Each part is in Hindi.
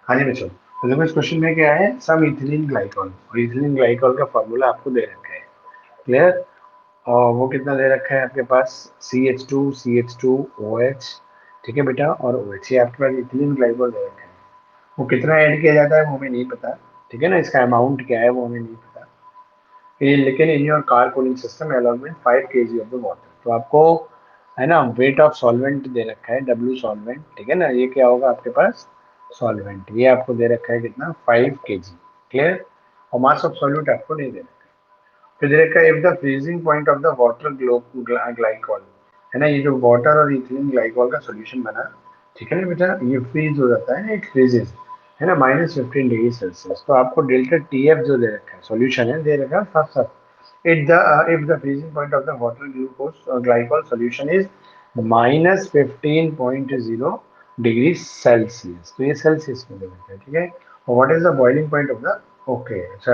हाँ जी बच्चों, तो देखो इस क्वेश्चन में क्या है, सम इथिलीन ग्लाइकॉल, और इथिलीन ग्लाइकॉल का फॉर्मूला आपको दे रखा है। क्लियर? और वो कितना दे रखा है आपके पास, CH2 ठीक है बेटा, और OH, ये आपके पास इथिलीन ग्लाइकॉल दे रखा है। वो कितना ऐड किया जाता है वो हमें नहीं पता, ठीक है ना, इसका अमाउंट क्या है वो हमें नहीं पता। लेकिन in your car cooling system along with 5 kg of the water, तो आपको है ना वेट ऑफ सॉल्वेंट दे रखा है, W सॉल्वेंट, ठीक है ना, ये क्या होगा आपके पास, सॉल्वेंट, ये आपको दे रखा है कितना, 5 kg। क्लियर? और मास ऑफ सॉल्यूट आपको नहीं दे रखा है। फिर दे रखा है if the freezing point of the water glycol, है ना, ये जो वाटर और इथिलीन ग्लाइकॉल का सॉल्यूशन बना, ठीक है ना बेटा, ये फ्रीज हो जाता है, इट फ्रीजेस, है ना, -15 डिग्री सेल्सियस। तो आपको डेल्टा TF जो दे रखा है, सॉल्यूशन है दे रखा है साफ साफ, if the freezing point of the water glucose glycol solution is -15.0 degree Celsius, तो ये सेल्सियस में दे रखा है, ठीक है। और what is the boiling point of the, okay, अच्छा,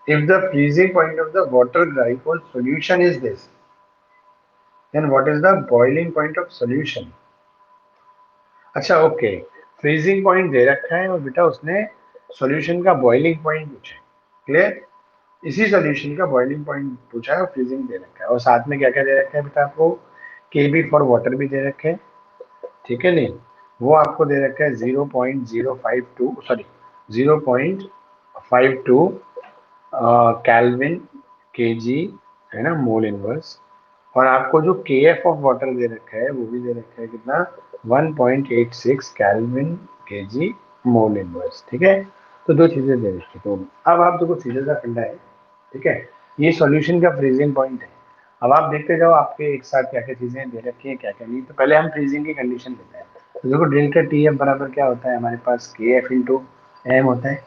if the freezing point of the water glycol solution is this, then what is the boiling point of solution? अच्छा ओके, फ्रीजिंग पॉइंट दे रखा है और बेटा उसने सॉल्यूशन का बॉइलिंग पॉइंट पूछा है। क्लियर? इसी सॉल्यूशन का बॉइलिंग पॉइंट पूछा है और फ्रीजिंग दे रखा है, और साथ में क्या क्या दे रखा है बेटा आपको, KB फॉर वाटर भी दे रखे हैं, ठीक है नहीं, वो आपको दे रखा है 0.052, सॉरी 0.52 कैल्विन केजी, है ना, मोल इनवर्स। और आपको जो KF ऑफ वाटर दे रखा है वो भी दे रखा है कितना, 1.86 कैल्विन केजी मोल इनवर्स, ठीक है। तो दो चीजें दे रखी, तो अब आप देखो सीधा सा फंडा है, ठीक है, ये सॉल्यूशन का फ्रीजिंग पॉइंट है। अब आप देखते जाओ आपके एक साथ क्या क्या चीजें दे रखी है क्या क्या नहीं, तो पहले हम फ्रीजिंग की कंडीशन लेते हैं। तो देखो डेल्टा TF बराबर क्या होता है हमारे पास, KF इंटू M होता है।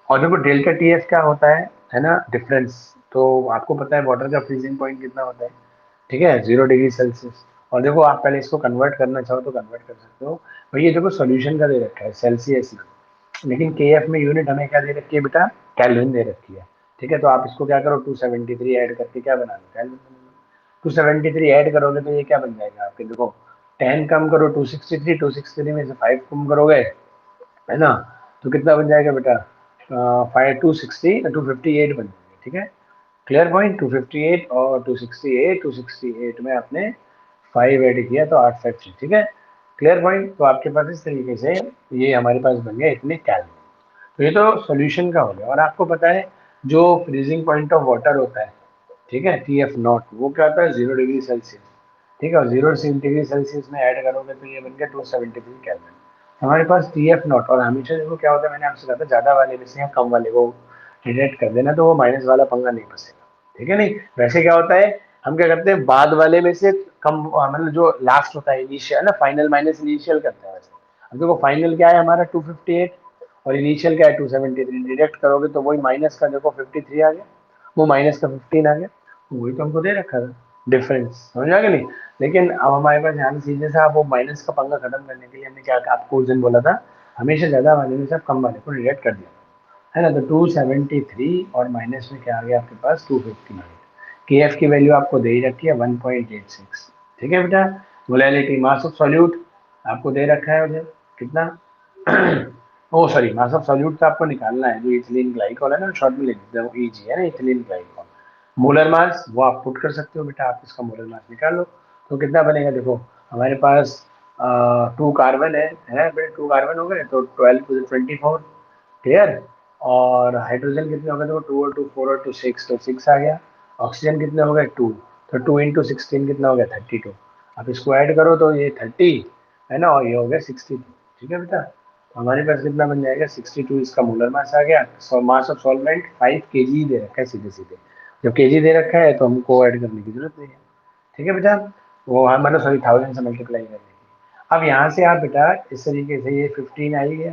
और देखो डेल्टा TF क्या होता है ना, डिफरेंस। तो आपको पता है वाटर का फ्रीजिंग पॉइंट कितना होता है, ठीक है, 0 डिग्री सेल्सियस। और देखो आप पहले इसको कन्वर्ट करना चाहो तो कन्वर्ट कर सकते हो। भाई ये देखो सॉल्यूशन का दे रखा है सेल्सियस में, लेकिन KF में यूनिट हमें क्या दे रखी है बेटा, केल्विन दे रखी है, ठीक है। तो आप इसको क्या करो, 273 ऐड करके क्या बना लो, केल्विन। 273 ऐड करोगे तो ये क्या बन जाएगा आपके, देखो 10 कम करो 263, 263 में से 5 कम करोगे, है ना, तो कितना बन जाएगा बेटा, 258 बन जाएगा, ठीक है। क्लियर पॉइंट, 258 और 268, 268 में आपने 5 ऐड किया तो 8 5 6, ठीक है। क्लियर पॉइंट, तो आपके पास इस तरीके से ये हमारे पास बन गया इतने कैलोरी। तो ये तो सॉल्यूशन का हो गया। और आपको पता है जो फ्रीजिंग पॉइंट ऑफ वाटर होता है, ठीक है, TF नॉट, वो क्या होता है, 0 डिग्री सेल्सियस, ठीक है। और 0 डिग्री सेल्सियस में ऐड करोगे तो ये बन गया 273 कैलोरी। हमारे पास TF नॉट, और हमेशा देखो क्या होता है, मैंने आपसे कहा था ज्यादा वाले में से या कम वाले को डिडक्ट कर देना, तो वो माइनस वाला पंगा नहीं फंसेगा, ठीक है नहीं। वैसे क्या होता है, हम क्या करते हैं, बाद वाले में से कम, मतलब जो लास्ट होता है इनिशियल ना, फाइनल माइनस इनिशियल करते हैं वैसे। अब देखो फाइनल क्या है हमारा 258, और इनिशियल क्या है 273, डिडक्ट करोगे तो वही माइनस का देखो 53 आ गया, वो माइनस का 15 आ गया, वही तो हमको दे रखा था डिफरेंस, समझ आ गया नहीं। लेकिन अब हमारे पास यहाँ सीधे से आप वो माइनस का पंगा खत्म करने के लिए हमने क्या आपको उस दिन बोला था, हमेशा ज्यादा वाले में से आप कम वाले को डिडक्ट कर दिया, है ना। तो 273 और माइनस में क्या आ गया आपके पास, 258। KF की वैल्यू आपको दे ही रखी है 1.86, ठीक है बेटा। मोलैलिटी मास ऑफ सॉल्यूट आपको दे रखा है उधर कितना, ओ सॉरी, मास ऑफ सॉल्यूट तो आपको निकालना है, जो इथिलीन ग्लाइकॉल है ना, शॉर्ट में लिख देते हैं, EG है ना, इथिलीन ग्लाइकॉल। मोलर मास वो आप पुट कर सकते हो बेटा, आप इसका मोलर मास निकाल लो, तो कितना बनेगा देखो, हमारे पास 2 कार्बन है बेटा, 2 कार्बन हो गए तो 12 + 24, क्लियर। और हाइड्रोजन कितने हो गए, देखो 2 और 2 4 और 2 6, तो 6 आ गया। ऑक्सीजन कितने हो गए 2, तो 2 × 16 कितना हो गया 32। अब इसको ऐड करो तो ये 30, है ना, और ये हो गया 62, ठीक है बेटा। तो हमारे पास कितना बन जाएगा 62, इसका मोलर मास आ गया। सो मास ऑफ सॉल्वेंट 5 kg दे रखा है सीधे सीधे, जब KG दे रखा है तो हमको ऐड करने की जरूरत नहीं है, ठीक है बेटा। वो मतलब सॉरी 1000 से मल्टीप्लाई करने की। अब यहाँ से आप बेटा इस तरीके से ये 15 आ ही गया,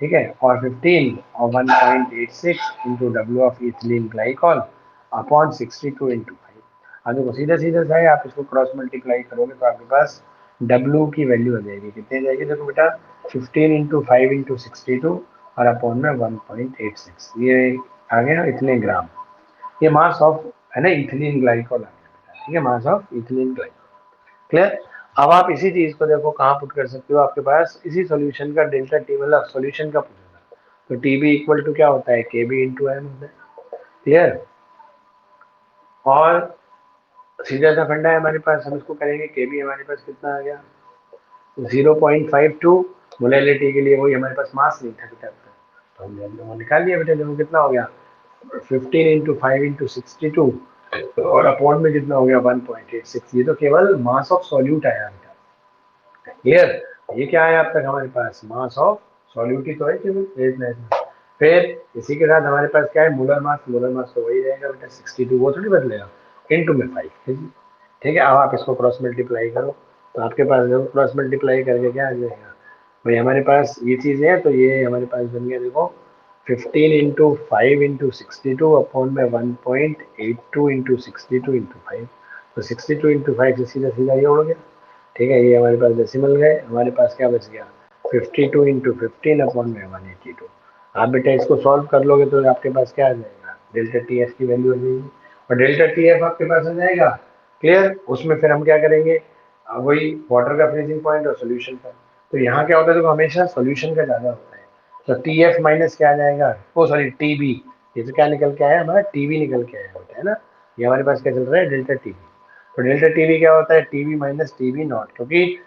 ठीक है, और 15 और 1.86 into W of ethylene glycol upon 62 into 5। अब देखो सीधा सीधा सा है, आप इसको क्रॉस मल्टीप्लाई करोगे तो आपके पास W की वैल्यू आ जाएगी, कितनी आ जाएगी देखो बेटा, 15 इंटू 5 इंटू 62 और अपॉन में 1.86, ये आ गया इतने ग्राम। ये मास ऑफ, है ना, इथिलीन ग्लाइकॉल आ गया बेटा, ठीक है, mass of ethylene glycol. Clear? अब आप इसी चीज को देखो कहाँ पुट कर सकते हो, आपके पास इसी सॉल्यूशन का डेल्टा टी मतलब सॉल्यूशन का पूछेगा, तो टी बी इक्वल टू क्या होता है, के बी इंटू एम होता है। क्लियर। और सीधा सा फंडा है हमारे पास, हम इसको करेंगे, के बी हमारे पास कितना आ गया 0.52, मोलैलिटी के लिए वही हमारे पास मास नहीं था बेटा, तो हमने वो निकाल लिया बेटा, देखो कितना हो गया 15 इंटू 5 इंटू 62, और अपॉन में कितना हो गया 1.86, ये तो केवल मास ऑफ सॉल्यूट आया बेटा। क्लियर। ये क्या है अब तक हमारे पास, मास ऑफ सॉल्यूट ही तो है केवल फेज में। फिर इसी के साथ हमारे पास क्या है, मोलर मास तो वही रहेगा बेटा 62, वो थोड़ी बदलेगा, इनटू में 5। ठीक है, अब आप इसको क्रॉस मल्टीप्लाई करो, तो आपके पास देखो क्रॉस मल्टीप्लाई करके क्या आ जाएगा भाई, हमारे पास ये चीज़ है, तो ये हमारे पास बन गया देखो 15 इंटू 5 इंटू 62 अपॉन में 1.82 इंटू 62 इंटू 5, तो 62 इंटू 5 से सीधा सीधा ये उड़ गया। ठीक है, ये हमारे पास डेसिमल गए, हमारे पास क्या बच गया 52 इंटू 15 अपॉन में 182। आप बेटा इसको सॉल्व कर लोगे तो आपके पास क्या आ जाएगा, डेल्टा टी एफ की वैल्यू आ जाएगी, और डेल्टा टी एफ आपके पास आ जाएगा। क्लियर। उसमें फिर हम क्या करेंगे, वही वाटर का फ्रीजिंग पॉइंट और सोल्यूशन का, तो यहाँ क्या होता है देखो हमेशा सोल्यूशन का ज़्यादा होता है, तो टी एफ माइनस क्या आ जाएगा, ओ सॉरी टी बी, ये तो क्या निकल के आया हमारा, टी बी निकल के आया होता है ना, ये हमारे पास क्या चल रहा है डेल्टा टी बी, तो डेल्टा टी बी क्या होता है, T B minus T B not, क्योंकि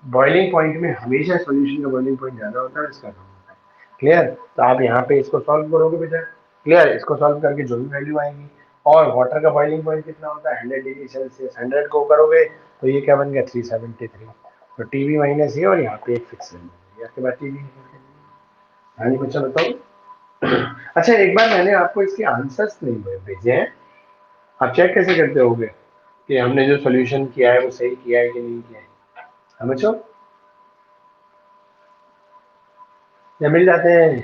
बॉइलिंग पॉइंट में हमेशा सोल्यूशन का बॉइलिंग पॉइंट ज़्यादा होता है, इसका कम होता है। क्लियर। तो आप यहाँ पे इसको सॉल्व करोगे बेटा, क्लियर, इसको सॉल्व करके जो भी वैल्यू आएगी, और वाटर का बॉइलिंग पॉइंट कितना होता है 100 डिग्री सेल्सियस, 100 को करोगे तो ये क्या बन गया 373, तो टीवी माइनस ये, और यहाँ पे एक फिक्स वैल्यू आपके पास टीवी। हाँ जी बच्चा बताओ। अच्छा एक बार मैंने आपको इसके आंसर्स नहीं भेजे हैं, आप चेक कैसे करते होगे कि हमने जो सोल्यूशन किया है वो सही किया है कि नहीं किया है, समझो, या मिल जाते हैं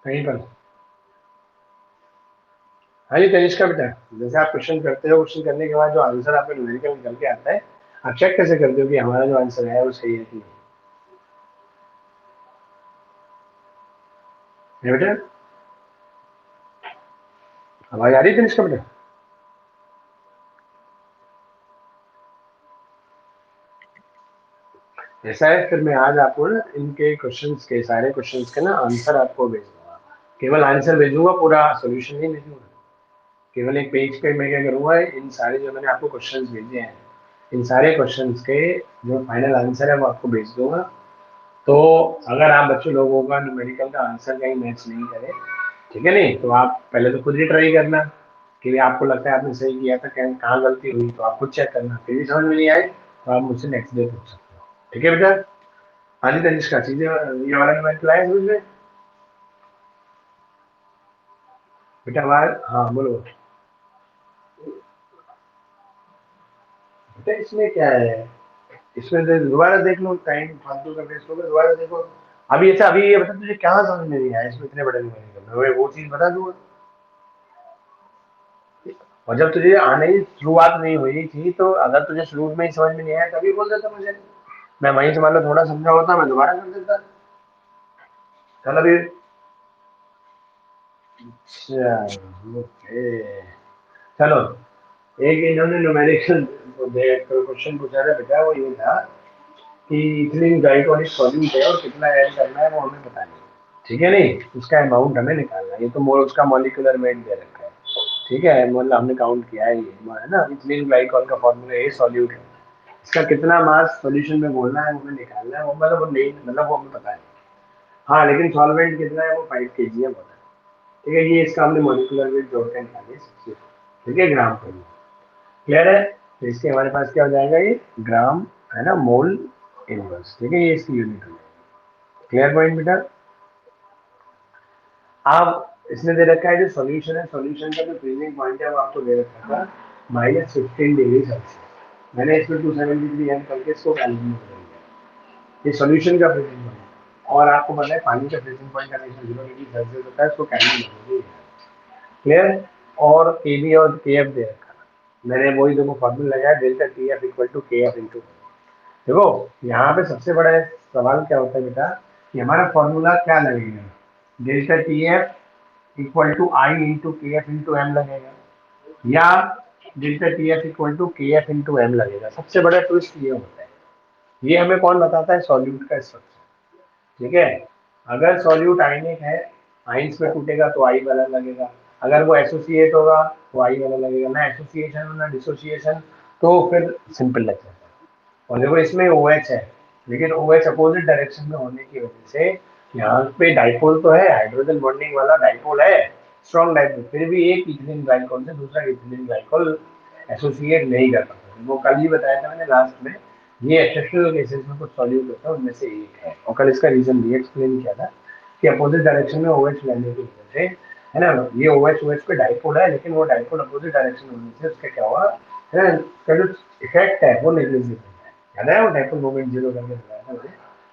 कहीं पर। हाँ जी तनिष्का बेटा, जैसे आप क्वेश्चन करते हो, क्वेश्चन करने के बाद जो आंसर आपका न्यूमेरिकल निकल के आता है, आप चेक कैसे करते हो कि हमारा जो आंसर है वो सही है कि नहीं है बेटा। आवाज आ रही है तनिष्का बेटा। ऐसा है, फिर मैं आज आपको ना इनके क्वेश्चंस के, सारे क्वेश्चंस के ना आंसर आपको भेज दूंगा, केवल आंसर भेजूंगा, पूरा सोल्यूशन नहीं भेजूंगा, केवल एक पेज पे मैं क्या करूंगा, इन सारे जो मैंने आपको क्वेश्चंस भेजे हैं, इन सारे क्वेश्चंस के जो फाइनल आंसर है वो आपको भेज दूंगा। तो अगर आप बच्चों लोगों का न्यूमेरिकल का आंसर कहीं मैच नहीं करे, ठीक है नहीं, तो आप पहले तो खुद ही ट्राई करना, कि आपको लगता है आपने सही किया था, कहीं कहाँ गलती हुई, तो आप खुद चेक करना, फिर भी समझ में नहीं आए तो आप मुझसे नेक्स्ट डे पूछ सकते हो। ठीक है बेटा। हाँ जी तनिष्का, चीजें ये वाला न्यूमेरिकल आया समझ में बेटा, आवाज, हाँ बोलो बेटा, इसमें क्या है, इसमें दोबारा देख लो, टाइम फालतू का वेस्ट होगा, दोबारा देखो। अभी अच्छा, अभी ये बता तुझे क्या समझ में नहीं आया इसमें, इतने बड़े न्यूमेरिकल में वो चीज बता दूंगा, और जब तुझे आने ही शुरुआत नहीं हुई थी, तो अगर तुझे शुरू में ही समझ में नहीं आया तभी बोल देता मुझे, मैं वहीं से मान लो थोड़ा समझा होता, मैं दोबारा कर देता। चल अभी, अच्छा ओके, चलो, एक इन्होंने न्यूमेरिकल क्वेश्चन पूछा था बेटा, वो ये था कि इथिलीन ग्लाइकोलिक सॉल्यूट है और कितना ऐड करना है वो हमें पता नहीं, ठीक है नहीं, उसका अमाउंट हमें निकालना है, ये तो मोल उसका मॉलिक्यूलर वेट दे रखा है, ठीक है, मतलब हमने काउंट किया है, ये है ना, इथिलीन ग्लाइकोल का फॉर्मूला ये सॉल्यूट है, इसका कितना मास सॉल्यूशन में घोलना है वो हमें निकालना है, वो मतलब वो नहीं, मतलब वो हमें पता है, हाँ लेकिन सॉल्वेंट कितना है वो 5 kg है बोला, ठीक है, ये इसका हमने मॉलिक्यूलर वेट जोड़ के निकाले, ठीक है, ग्राम पर। क्लियर है, तो इसके हमारे पास क्या हो जाएगा, ये ग्राम है ना, मोल इनवर्स, ठीक है, ये इसकी यूनिट हो जाएगी। क्लियर पॉइंट बेटा। आप इसमें दे रखा है जो सॉल्यूशन है, सॉल्यूशन का जो फ्रीजिंग पॉइंट है वो आपको दे रखा था -15 डिग्री सेल्सियस, मैंने इसमें 273 एम करके इसको कैलकुलेट कर दिया, ये सॉल्यूशन का फ्रीजिंग पॉइंट, और आपको पता है पानी का फ्रीजिंग पॉइंट हमेशा 0 डिग्री सेल्सियस होता है, इसको कैलकुलेट करोगे। क्लियर। और के बी और के एफ दे रखा है, मैंने वही देखो फॉर्मूला लगाया, delta T F equal to K F into, देखो यहाँ पे सबसे बड़ा सवाल क्या होता है बेटा, कि हमारा फॉर्मूला क्या लगेगा, delta T F equal to I into K F into M लगेगा, या delta T F equal to K F into M लगेगा, सबसे बड़ा ट्विस्ट ये होता है। ये हमें कौन बताता है? सॉल्यूट का स्ट्रक्चर। ठीक है, अगर सॉल्यूट आयनिक है, आइंस में टूटेगा तो आई वाला लगेगा, अगर वो एसोसिएट होगा तो आई वाला लगेगा, ना एसोसिएशन ना डिसोसिएशन, तो फिर सिंपल लग जाता है। और देखो इसमें ओ एच है, लेकिन ओ एच अपोजिट डायरेक्शन में होने की वजह से यहाँ पे डाइपोल तो है, हाइड्रोजन बॉन्डिंग वाला डाइपोल है, स्ट्रॉन्ग डाइपोल, फिर भी एक इथिलीन ग्लाइकोल से दूसरा इथिलीन ग्लाइकोल एसोसिएट नहीं कर पाता। वो कल ही बताया था मैंने लास्ट में, ये एक्सेप्शनल केसेस में कुछ सॉल्यूट होता है, उनमें से एक है, और कल इसका रीजन भी एक्सप्लेन किया था कि अपोजिट डायरेक्शन में OH लेने की वजह से, है ना, ये OH पे डाइपोल है, लेकिन वो डाइपोल अपोजिट डायरेक्शन होने से उसका क्या हुआ है ना, उसका जो इफेक्ट है वो नेग्लिजिबल है। याद है वो डाइपोल मोमेंट जीरो करके बताया था मैंने,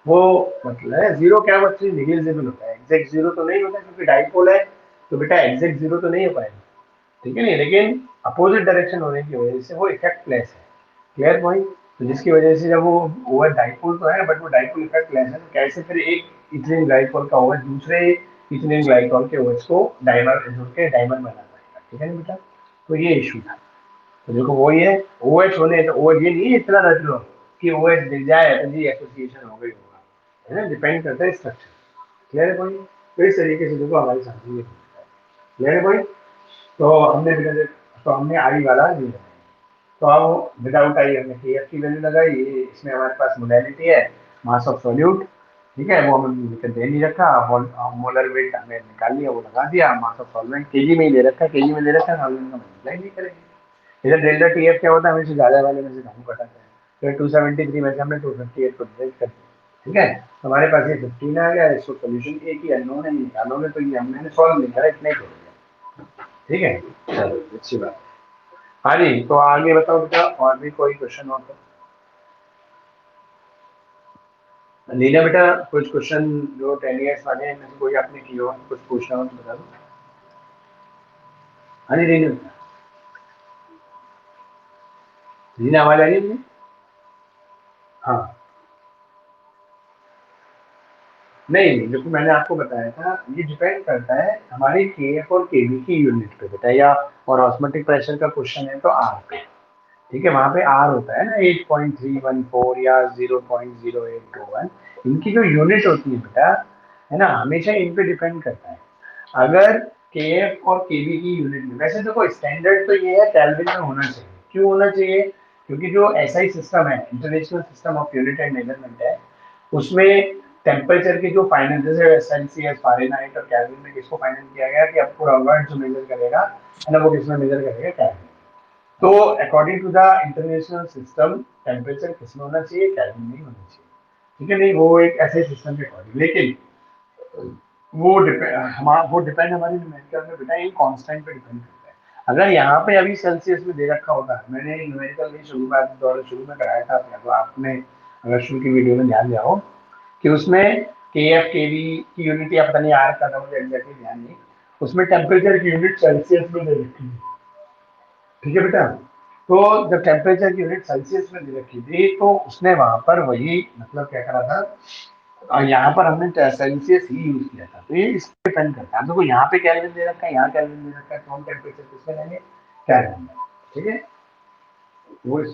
वो मतलब जीरो क्या बच्चे नेग्लिजिबल होता है, एग्जैक्ट जीरो तो नहीं होता क्योंकि डाइपोल है, तो बेटा एग्जैक्ट जीरो तो नहीं हो पाएगा, ठीक है नहीं, लेकिन अपोजिट डायरेक्शन होने की वजह से वो इफेक्ट लेस है। Clear point? तो जिसकी वजह से जब वो ओवर डाइपोल तो है बट वो डाइपोल इफेक्ट लेस है, तो कैसे फिर एक इथिलीन ग्लाइकोल का ओवर दूसरे इथिलीन ग्लाइकोल के ओवर को डाइमर जोड़ के डाइमर बना पाएगा, ठीक है ना बेटा? तो ये इशू था। तो देखो वो ये OH होने, तो OH ये नहीं इतना रट लो कि OH दिख जाए तो जी एसोसिएशन हो गई होगा, है ना, डिपेंड करता है स्ट्रक्चर। क्लियर है पॉइंट? तो इस तरीके से देखो हमारी साथी ये क्लियर है पॉइंट। तो हमने तो हमने आई वाला ये लगाया। तो अब विदाउट आई हमने के एफ की वैल्यू लगाई, ये इसमें हमारे पास मोलैरिटी है, मास ऑफ सॉल्यूट, ठीक है, वो हमने लिख दे नहीं रखा, मोलर वेट हमें निकाल लिया, वो लगा दिया, मास ऑफ सॉल्वेंट केजी में ही दे रखा है, केजी में दे रखा है, सॉल्वेंट का मल्टीप्लाई नहीं करेंगे। इधर डेल्टा टी एफ क्या होता है, हमेशा ज़्यादा वाले में से कम कटाता है, तो 273 में से हमने 258 को डिवाइड कर दिया, ठीक है, तो हमारे पास ये 15 आ गया, इसको सोल्यूशन एक ही अननोन है, निकालोगे तो ये हमने सॉल्व नहीं करा, इतना ही छोड़ दिया, ठीक है। चलो अच्छी बात। हाँ जी, तो आगे बताओ बेटा, और भी कोई क्वेश्चन हो तो? लीना बेटा, कुछ क्वेश्चन जो 10 ईयर्स वाले हैं इनमें से कोई आपने किया हो, कुछ पूछना हो तो बता दो। हाँ जी लीना बेटा, लीना आवाज आ रही है मुझे? हाँ, नहीं नहीं, देखो मैंने आपको बताया था, ये डिपेंड करता है हमारी KF और KB की यूनिट पे बेटा, या और ऑस्मोटिक प्रेशर का क्वेश्चन है तो आर पे, ठीक है, वहाँ पे आर होता है ना 8.314 या 0.0821, इनकी जो यूनिट होती है बेटा, है ना, हमेशा इन पे डिपेंड करता है। अगर KF और KB की यूनिट में, वैसे देखो स्टैंडर्ड तो ये है केल्विन में होना चाहिए, क्यों होना चाहिए? क्योंकि जो SI सिस्टम है, international system of unit and measurement है, उसमें टेम्परेचर के जो फाइनल, जैसे सेल्सियस, फारेनहाइट और केल्विन में किसको फाइनल किया गया कि अब पूरा वर्ल्ड जो मेजर करेगा, है ना, वो किसमें मेजर करेगा? केल्विन। तो according to the international system temperature किसमें होना चाहिए? केल्विन में ही होना चाहिए, ठीक है नहीं, वो एक ऐसे सिस्टम के अकॉर्डिंग, लेकिन वो डिपेंड हमारी न्यूमेरिकल में बेटा इन कांस्टेंट पे डिपेंड करता है। अगर यहाँ पे अभी सेल्सियस में दे रखा होता, मैंने न्यूमेरिकल में शुरू में कराया था अपने, तो आपने अगर शुरू की वीडियो में ध्यान दिया हो कि उसमें KF KV की यूनिट या पता नहीं आर का था, मुझे एग्जैक्टली ध्यान नहीं, उसमें टेम्परेचर की यूनिट सेल्सियस में दे रखी थी, ठीक है बेटा। तो जब टेम्परेचर की यूनिट सेल्सियस में दे रखी थी तो उसने वहां पर वही मतलब क्या करा था, यहाँ पर हमने सेल्सियस ही यूज किया था, तो ये इस पे डिपेंड करता है। देखो यहाँ पे केल्विन दे रखा है, यहाँ केल्विन दे रखा है, तो हम टेम्परेचर किसमें लेंगे? केल्विन में, ठीक है। वो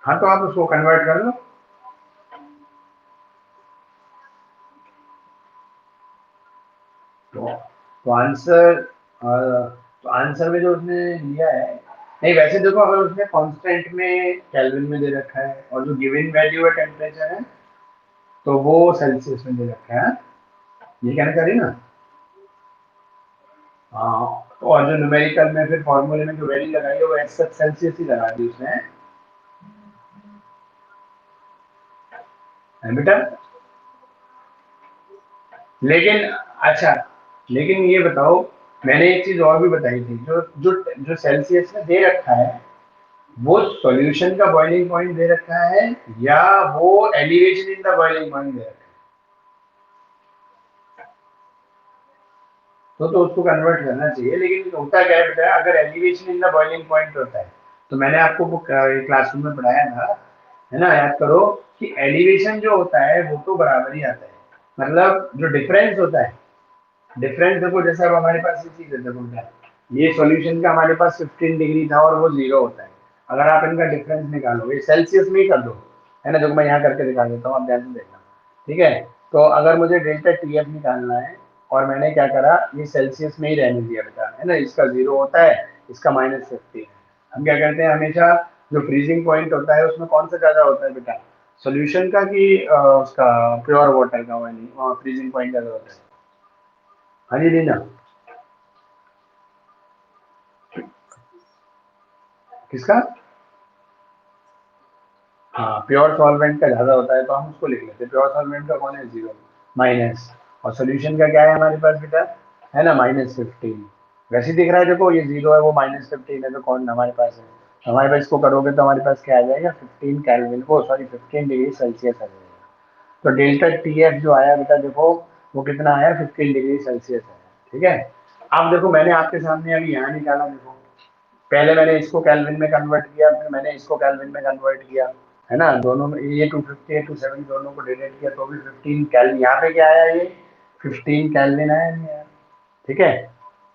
हाँ, तो आप उसको कन्वर्ट कर लो। तो आंसर, तो आंसर में जो उसने लिया है, नहीं वैसे देखो अगर उसने कांस्टेंट में केल्विन में दे रखा है और जो गिवन वैल्यू है टेम्परेचर है, तो वो सेल्सियस में दे रखा है, ये कहना चाह रही है ना? हाँ, तो और जो न्यूमेरिकल में फिर फॉर्मूले में जो वैल्यू लगाई है वो एक्सेप्ट सेल्सियस ही लगा दी उसने, है बेटा। लेकिन अच्छा, लेकिन ये बताओ, मैंने एक चीज और भी बताई थी, जो जो जो सेल्सियस में दे रखा है वो सॉल्यूशन का बॉइलिंग पॉइंट दे रखा है या वो elevation in the boiling point दे रखा है, तो उसको कन्वर्ट करना चाहिए। लेकिन होता क्या है बेटा, अगर elevation in the boiling point होता है, तो मैंने आपको क्लासरूम में पढ़ाया था, है ना, याद करो कि एलिवेशन जो होता है वो तो बराबर ही आता है, मतलब जो डिफरेंस होता है डिफरेंस देखो, जैसे अब हमारे पास ये चीज है, देखो क्या, ये सॉल्यूशन का हमारे पास 15 डिग्री था और वो 0 होता है। अगर आप इनका डिफरेंस निकालो, ये सेल्सियस में ही कर दो, है ना, देखो मैं यहाँ करके दिखा देता हूँ, आप ध्यान से देखना। ठीक है, तो अगर मुझे डेल्टा टी एफ निकालना है, और मैंने क्या करा, ये सेल्सियस में ही रहने दिया बेटा, है ना, इसका 0 होता है, इसका -50 है। हम क्या करते हैं हमेशा, जो फ्रीजिंग पॉइंट होता है उसमें कौन सा ज्यादा होता है बेटा, सोल्यूशन का कि उसका प्योर वाटर का, वाली फ्रीजिंग पॉइंट ज्यादा होता है। हाँ जी रीना, किसका? हाँ, प्योर सॉल्वेंट का ज्यादा होता है, तो हम उसको लिख लेते हैं, प्योर सॉल्वेंट का कौन है, 0 माइनस, और सोल्यूशन का क्या है हमारे पास बेटा, है ना, -15। वैसे ही दिख रहा है, देखो ये 0 है, वो -15 है, तो कौन हमारे पास है, हमारे पास इसको करोगे तो हमारे पास क्या आ जाएगा, 15 केल्विन, वो सॉरी 15 डिग्री सेल्सियस आ जाएगा। तो डेल्टा टी एफ जो आया बेटा, देखो वो कितना आया, 15 डिग्री सेल्सियस है। ठीक है, अब देखो मैंने आपके सामने अभी यहाँ निकाला, देखो पहले मैंने इसको केल्विन में कन्वर्ट किया, फिर मैंने इसको केल्विन में कन्वर्ट किया, है ना, दोनों में ये 250 है 270, दोनों को डिवाइड किया तो भी 15 केल्विन, यहाँ पे क्या आया, ये 15 केल्विन आया, नहीं आया? ठीक है,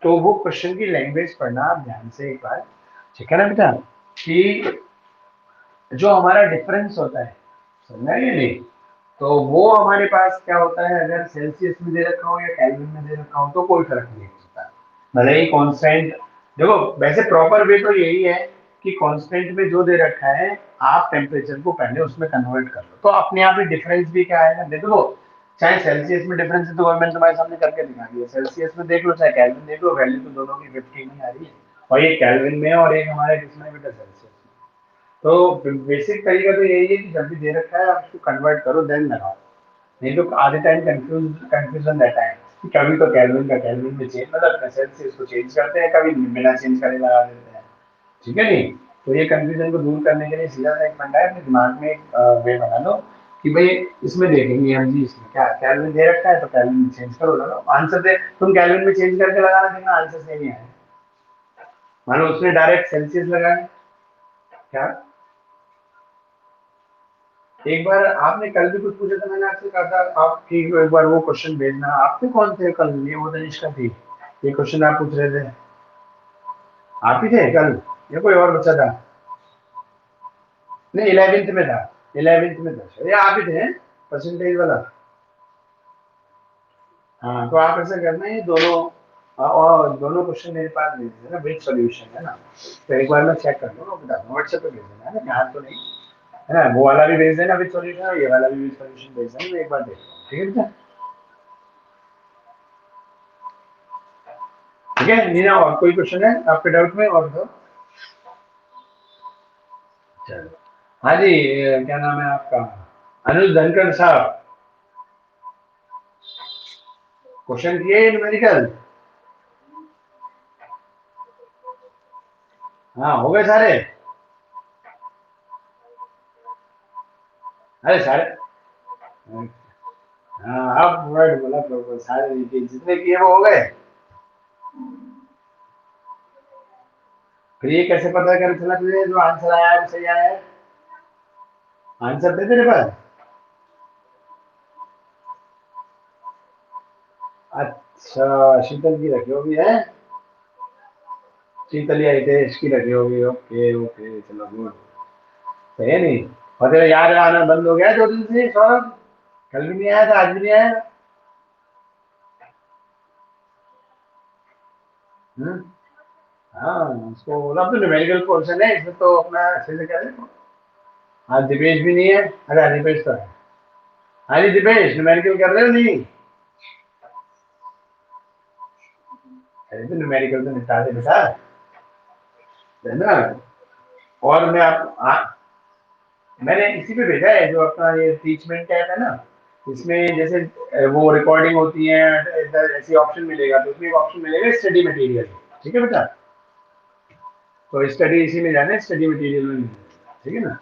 तो वो क्वेश्चन की लैंग्वेज पढ़ना आप ध्यान से एक बार, ठीक है ना बेटा, कि जो हमारा डिफरेंस होता है, समझा ये नहीं, तो वो हमारे पास क्या होता है, अगर सेल्सियस में दे रखा हो या केल्विन में दे रखा हो तो कोई फर्क नहीं पड़ता, भले ही कांस्टेंट। देखो वैसे प्रॉपर वे तो यही है कि कांस्टेंट में जो दे रखा है, आप टेम्परेचर को पहले उसमें कन्वर्ट कर लो, तो अपने आप ही डिफरेंस भी क्या आएगा, देखो चाहे सेल्सियस में डिफरेंस है, तो मैंने तुम्हारे सामने करके दिखा दिया, सेल्सियस में देख लो चाहे केल्विन देख लो, वैल्यू तो दोनों की 15 ही आ रही है, और ये केल्विन में है और एक हमारे किसमें बेटा, सेल्सियस। तो बेसिक तरीका तो यही है कि जब भी दे रखा है आप उसको कन्वर्ट करो, देन लगाओ, नहीं तो आधे टाइम कंफ्यूजन रहता है कि कभी तो केल्विन का केल्विन में चेंज, मतलब सेल्सियस को चेंज करते हैं, कभी बिना चेंज करे लगा देते हैं। ठीक है नहीं, तो ये कंफ्यूजन को दूर करने के लिए सीधा सा एक फंडा है, अपने दिमाग में एक वे बना लो कि भाई इसमें देखेंगे हम जी, इसमें क्या केल्विन दे रखा है, तो केल्विन में चेंज करो, लगाओ आंसर दे, तुम केल्विन में चेंज करके लगाना, देखना आंसर सेम ही आए। मानो उसने डायरेक्ट सेल्सियस लगाया, क्या एक बार आपने कल भी कुछ पूछा था, मैंने आपसे कहा था आपकी एक बार वो क्वेश्चन भेजना, आप थे कौन थे कल, ये वो तनिष्का थी, ये क्वेश्चन आप पूछ रहे थे, आप ही थे कल या कोई और बच्चा था? नहीं 11th में था, 11th में था, ये आप ही थे परसेंटेज वाला। हाँ, तो आप ऐसा करना, ये दोनों और दोनों क्वेश्चन मेरे पास भेज देना विद सॉल्यूशन, है ना, तो एक बार मैं चेक कर लूँगा, बता दूँ व्हाट्सएप पे भेज देना, है ना, ध्यान तो नहीं, है ना, वो वाला भी भेज देना विद सॉल्यूशन, और ये वाला भी विद सॉल्यूशन भेज देना, मैं एक बार देख लूँगा, ठीक है बेटा? ठीक है नीना, और कोई क्वेश्चन है आपके डाउट में, और तो चलो, हाँ जी, क्या नाम है आपका, अनुज धनखड़ साहब, क्वेश्चन किए न्यूमेरिकल? हाँ हो गए सारे? अरे सारे, हाँ आप वर्ड बोला प्रॉपर, सारे जितने किए वो हो गए। फिर ये कैसे पता कर चला तुझे जो आंसर आया है वो सही आया है? आंसर दे तेरे पास? अच्छा, शीतल की रखी होगी है, शीतल या हितेश की रखी होगी, ओके ओके, चलो गुड, सही है नहीं, और तेरा याद आना बंद हो गया 2 दिन से सौरभ, कल भी नहीं आया था, आज भी नहीं आया। हम्म, हाँ उसको बोला, अब तो न्यूमेरिकल पोर्शन है इसमें, तो अपना अच्छे से कर ले। आज दिपेश भी नहीं है, अरे हाँ, दिपेश तो है, हाँ जी दिपेश, न्यूमेरिकल कर रहे हो नहीं? अरे तो न्यूमेरिकल तो निपटा दे बेटा, है ना, और मैं मैंने इसी पे भेजा है, जो अपना ये टीचमेंट ऐप है ना, इसमें जैसे वो रिकॉर्डिंग होती है, इधर ऐसी ऑप्शन मिलेगा, तो उसमें एक ऑप्शन मिलेगा स्टडी मटेरियल, ठीक है बेटा, तो स्टडी इसी में जाना है, स्टडी मटेरियल में मिलेगा, ठीक है ना,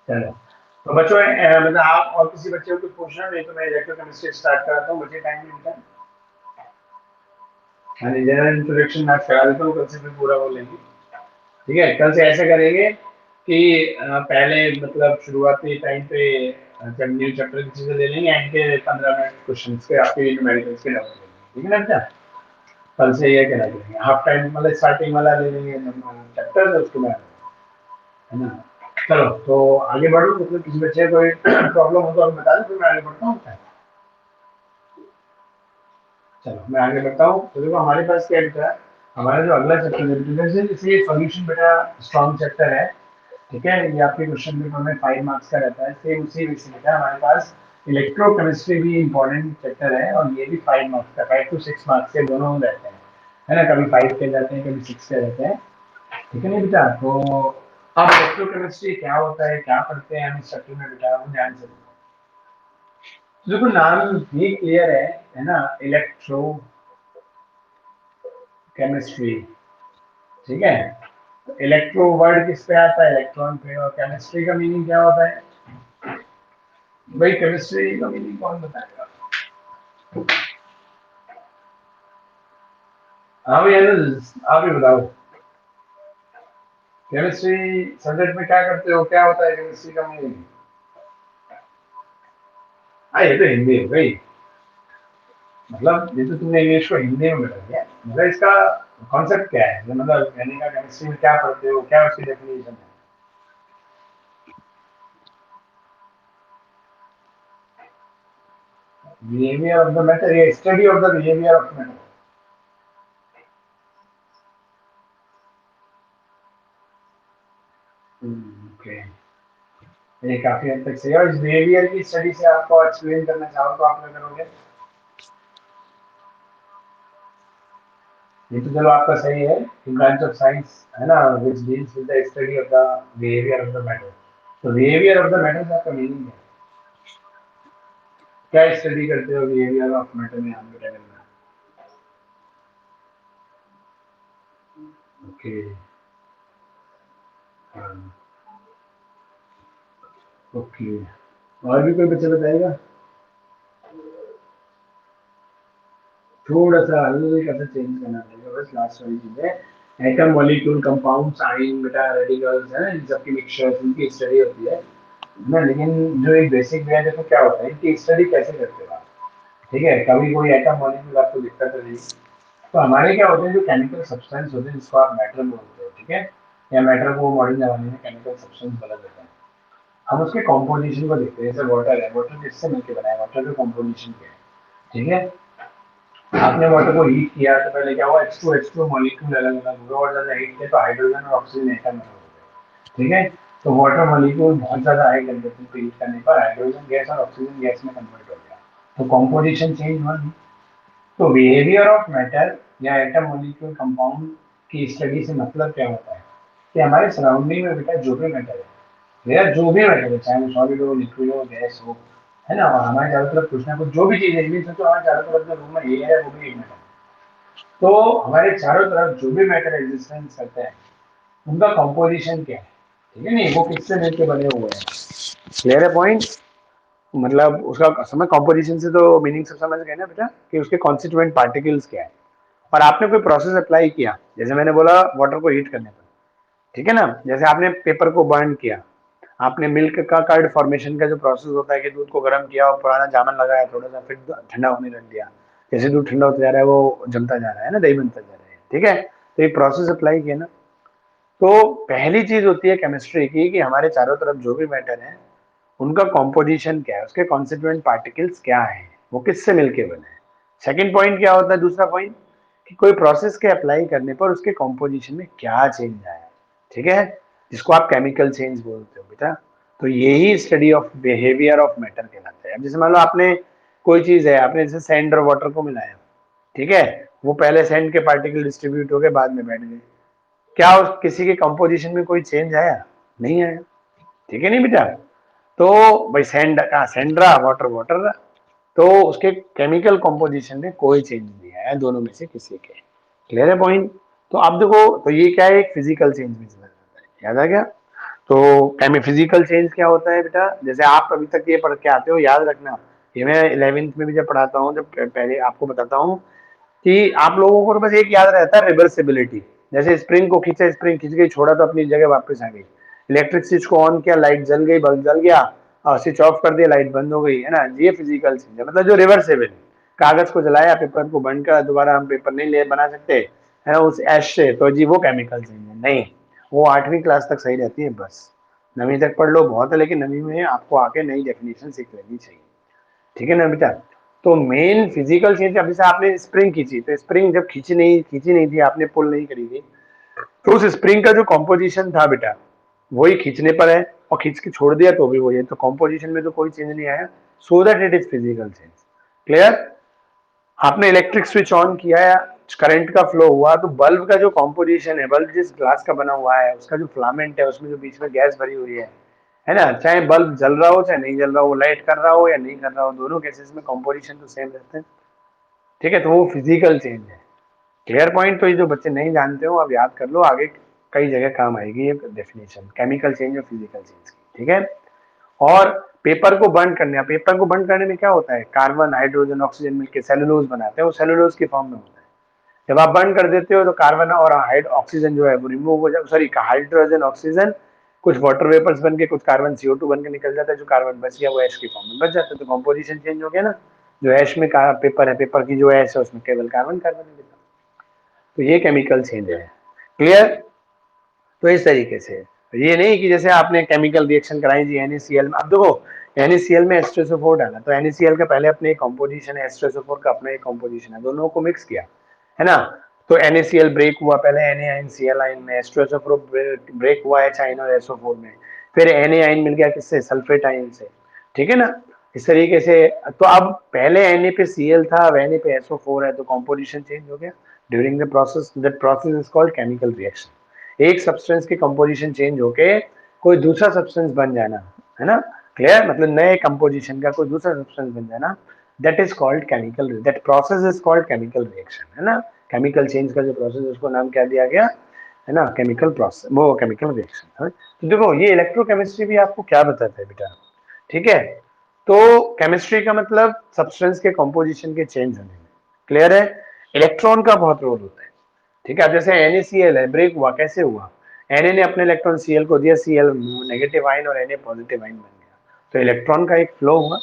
चलो, तो बच्चों मतलब आप और किसी बच्चे को कुछ पूछना, नहीं तो मैं इलेक्ट्रोकेमिस्ट्री स्टार्ट कराता हूँ, मुझे टाइम मिलता है। हाँ जनरल इंट्रोडक्शन मैं करा देता हूँ, कल से फिर पूरा वो लेंगे, ठीक है, कल से ऐसे करेंगे कि पहले मतलब शुरुआती टाइम पे जब न्यू चैप्टर की चीजें ले लेंगे, एंड के 15 मिनट क्वेश्चन के आपके न्यूमेरिकल्स के डाउट लेंगे, ठीक है ना बेटा? कल से ये कहना करेंगे, हाफ टाइम मतलब स्टार्टिंग वाला ले लेंगे चैप्टर, उसके बाद, है ना? चलो तो आगे बढ़ो, मतलब किसी बच्चे को प्रॉब्लम हो तो आप बता दो, फिर मैं आगे बढ़ता हूँ। चलो मैं आगे बढ़ता हूँ। तो देखो हमारे पास क्या बेटा, हमारा जो अगला चैप्टर है बेटा, जैसे सॉल्यूशन बेटा स्ट्रॉन्ग चैप्टर है, ठीक है? ये आपके क्वेश्चन पेपर में 5 मार्क्स का रहता है। सेम उसी विषय बेटा हमारे पास इलेक्ट्रोकेमिस्ट्री भी इंपॉर्टेंट चैप्टर है, और ये भी 5 मार्क्स का, 5 to 6 मार्क्स के दोनों रहते हैं, है ना? कभी 5 के जाते हैं, कभी 6 के रहते हैं, ठीक है ना बेटा? तो अब इलेक्ट्रोकेमिस्ट्री क्या होता है, क्या पढ़ते हैं हम इस चैप्टर में बेटा, वो ध्यान से देखो। नाम भी क्लियर है ना? इलेक्ट्रो केमिस्ट्री, ठीक है? इलेक्ट्रो वर्ड किस पे आता है? इलेक्ट्रॉन पे। और केमिस्ट्री का मीनिंग क्या होता है भाई? केमिस्ट्री का मीनिंग कौन बताएगा? हाँ भैया, आप ही बताओ, केमिस्ट्री सब्जेक्ट में क्या करते हो, क्या होता है केमिस्ट्री का मीनिंग? हाँ ये तो हिंदी है भाई, मतलब ये तो तुमने इंग्लिश को हिंदी में बता दिया, मतलब इसका कॉन्सेप्ट क्या है, मतलब कहने का केमिस्ट्री में क्या पढ़ते हो, क्या उसकी डेफिनेशन है? बिहेवियर ऑफ द मैटर, ये study of the behaviour of matter. Okay, ये काफी हद तक सही है। और इस बिहेवियर की स्टडी से आपको एक्सप्लेन करना चाहो तो आप क्या करोगे? ये तो चलो आपका सही है, ब्रांच ऑफ साइंस है ना, which deals with the study of the behaviour of the matter. तो बिहेवियर ऑफ द मैटर का आपका मीनिंग है, क्या स्टडी करते हो बिहेवियर ऑफ मैटर में हम बेटा करना? ओके, हाँ, ओके। और भी कोई बच्चा बताएगा? थोड़ा सा हल्का सा चेंज करना पड़ेगा बस, लास्ट वाली चीज है। एटम, मॉलिक्यूल, कंपाउंड, आयन बेटा, रेडिकल्स है ना, इन सबकी मिक्सचर्स, इनकी स्टडी होती है ना। लेकिन जो एक बेसिक वे है, देखो क्या होता है, इनकी स्टडी कैसे करते हो आप? ठीक है, कभी कोई एटम मॉलिक्यूल आपको दिखता तो नहीं। तो हमारे क्या होते हैं, जो केमिकल सब्सटेंस होते हैं जिसको आप मैटर बोलते हो, ठीक है, या मैटर को मॉडर्न जमाने में केमिकल सब्सटेंस बोला जाता है। हम उसके कॉम्पोजिशन को देखते हैं, जैसे वाटर है, वाटर किससे मिलकर बना है, वाटर का कॉम्पोजिशन क्या है, ठीक है? आपने वाटर को हीट किया तो पहले क्या हुआ, H2 मॉलिक्यूल अलग अलग हुआ, और ज्यादा हीट किया तो हाइड्रोजन और ऑक्सीजन एटम अलग हो गए, ठीक है? तो वाटर मॉलिक्यूल बहुत ज्यादा हाई टेम्परेचर पे हीट करने पर हाइड्रोजन गैस और ऑक्सीजन गैस में कन्वर्ट हो गया, तो कॉम्पोजिशन चेंज हुआ नहीं। तो बिहेवियर ऑफ मैटर या एटम मॉलिक्यूल कंपाउंड की स्टडी से मतलब क्या होता है कि हमारे सराउंडिंग में बेटा जो भी मैटर है, या जो भी मैटर है, चाहे वो सॉलिड हो, लिक्विड हो, गैस हो, है ना, और हमारे चारों तरफ कुछ ना कुछ जो भी चीज है, इनमें सोचो हमारे चारों तरफ जो रूम में ये है वो भी एक मैटर है। तो हमारे चारों तरफ जो भी मैटर एग्जिस्टेंस करते हैं उनका कंपोजिशन क्या है, ठीक है? नहीं, वो किससे मिलकर बने हुए हैं? क्लियर है पॉइंट? मतलब उसका समय कंपोजिशन से तो मीनिंग सब समझ गए ना बेटा, कि उसके कॉन्स्टिट्यूएंट पार्टिकल्स क्या है। और आपने कोई प्रोसेस अप्लाई किया, जैसे मैंने बोला वाटर को हीट करने पर, ठीक है ना, जैसे आपने पेपर को बर्न किया, आपने मिल्क का कर्ड फॉर्मेशन का जो प्रोसेस होता है कि दूध को गर्म किया और पुराना जामन लगाया थोड़ा सा, फिर ठंडा होने रख दिया, जैसे दूध ठंडा होता जा रहा है वो जमता जा रहा है ना, दही बनता जा रहा है, ठीक है? तो एक प्रोसेस अप्लाई किया ना। तो पहली चीज होती है केमिस्ट्री की कि हमारे चारों तरफ जो भी मैटर है उनका कॉम्पोजिशन क्या है, उसके कॉन्स्टिट्यूएंट पार्टिकल्स क्या है, वो किससे मिलके बने हैं। सेकंड पॉइंट क्या होता है, दूसरा पॉइंट, कि कोई प्रोसेस के अप्लाई करने पर उसके कॉम्पोजिशन में क्या चेंज आया, ठीक है, जिसको आप केमिकल चेंज बोलते हो बेटा। तो यही study of behaviour of matter कहलाता है। अब जैसे मान लो आपने कोई चीज है, आपने जैसे सैंड और वाटर को मिलाया, ठीक है, वो पहले सैंड के पार्टिकल डिस्ट्रीब्यूट हो गए, बाद में बैठ गए, क्या उस किसी के कंपोजिशन में कोई चेंज आया? नहीं आया, ठीक है नहीं बेटा? तो भाई सैंड रहा, वाटर वाटर रहा, तो उसके केमिकल कंपोजिशन में कोई चेंज नहीं आया दोनों में से किसी के। क्लियर है पॉइंट? तो आप देखो, तो ये क्या है, एक फिजिकल चेंज में चला जाता है, याद आ गया? तो केमी फिजिकल चेंज क्या होता है बेटा, जैसे आप अभी तक ये पढ़ के आते हो, याद रखना, ये मैं 11वीं में भी जब पढ़ाता हूँ, जब पहले आपको बताता हूँ कि आप लोगों को तो बस एक याद रहता है, रिवर्सिबिलिटी। जैसे स्प्रिंग को खींचा, स्प्रिंग खींच गई, छोड़ा तो अपनी जगह वापस आ गई। इलेक्ट्रिक स्विच को ऑन किया, लाइट जल गई, बल्ब जल गया, और स्विच ऑफ कर दिया, लाइट बंद हो गई, है ना। ये फिजिकल चेंज है, मतलब जो रिवर्सेबल। कागज को जलाया, पेपर को बंद करा, दोबारा हम पेपर नहीं ले बना सकते, है ना, उस ऐश से, तो जी वो केमिकल चेंज है नहीं। वो 8वीं क्लास तक सही रहती है बस। 9वीं तक पढ़ लो बहुत है, लेकिन 9वीं में आपको आके नई डेफिनेशन सीख लेनी चाहिए, ठीक है ना बेटा। तो मेन फिजिकल चेंज, अभी से आपने स्प्रिंग खींची, तो स्प्रिंग जब खींची नहीं थी, आपने पुल नहीं करी थी, तो उस स्प्रिंग का जो कॉम्पोजिशन था बेटा, वही खींचने पर है, और खींच के छोड़ दिया तो भी वही है, तो कॉम्पोजिशन में तो कोई चेंज नहीं आया, so that it is physical change. Clear. आपने इलेक्ट्रिक स्विच ऑन किया है, करंट का फ्लो हुआ, तो बल्ब का जो कॉम्पोजिशन है, बल्ब जिस ग्लास का बना हुआ है, उसका जो फिलामेंट है, उसमें जो बीच में गैस भरी हुई है ना, चाहे बल्ब जल रहा हो चाहे नहीं जल रहा हो, लाइट कर रहा हो या नहीं कर रहा हो, दोनों केसेस में कॉम्पोजिशन तो सेम रहते हैं, ठीक है, तो वो फिजिकल चेंज है। Clear point. तो ये जो बच्चे नहीं जानते हो, आप याद कर लो, आगे कई जगह काम आएगी ये डेफिनेशन, केमिकल चेंज और फिजिकल चेंज की, ठीक है। और पेपर को बर्न करने, पेपर को बर्न करने में क्या होता है, कार्बन हाइड्रोजन ऑक्सीजन मिलकर सेलुलोज बनाते हैं, वो सेलुलोज की फॉर्म में होता है। जब आप बर्न कर देते हो तो कार्बन और ऑक्सीजन जो है वो रिमूव हो जाए, सॉरी हाइड्रोजन ऑक्सीजन, कुछ वाटर वेपर्स बन के, कुछ कार्बन CO2 बन के निकल जाता है, जो कार्बन बच गया वो ऐश की फॉर्म में बच जाता है, तो कॉम्पोजिशन चेंज हो गया ना। जो ऐश में पेपर है, पेपर की जो ऐश है उसमें केवल कार्बन कार्बन है, तो ये केमिकल चेंज है। क्लियर। तो इस तरीके से, ये नहीं कि जैसे आपने केमिकल रिएक्शन कराई जी NaCl में, अब देखो NaCl में H2SO4 डाला, तो NaCl का पहले अपने कॉम्पोजिशन है, H2SO4 का अपना एक कॉम्पोजिशन है, दोनों को मिक्स किया, है ना। तो NaCl ब्रेक हुआ पहले Na आयन Cl आयन में, H2SO4 ब्रेक हुआ H आयन और SO4 में, फिर Na आयन मिल गया किससे, सल्फेट आयन से, ठीक है ना। इस तरीके से, तो अब पहले Na पे Cl था, अब Na पे SO4 है, तो कॉम्पोजिशन चेंज हो गया during the process, that process is called chemical reaction. एक सब्सटेंस की कंपोजिशन चेंज होके कोई दूसरा सब्सटेंस बन जाना, है ना। क्लियर, मतलब नए कंपोजिशन का कोई दूसरा सब्सटेंस बन जाना, that is called chemical, that process is called chemical reaction, है ना। केमिकल चेंज का जो प्रोसेस, उसको नाम क्या दिया गया, है ना, केमिकल प्रोसेस, वो केमिकल रिएक्शन है। तो देखो ये इलेक्ट्रोकेमिस्ट्री भी आपको क्या बताता है बेटा, ठीक है। तो केमिस्ट्री का मतलब सब्सटेंस के कंपोजिशन के चेंज होने में, क्लियर है। इलेक्ट्रॉन का बहुत रोल होता है, ठीक है। अब जैसे NaCl है, ब्रेक हुआ, कैसे हुआ, Na ने अपने इलेक्ट्रॉन Cl को दिया, Cl नेगेटिव आयन और Na पॉजिटिव आयन बन गया, तो इलेक्ट्रॉन का एक फ्लो हुआ।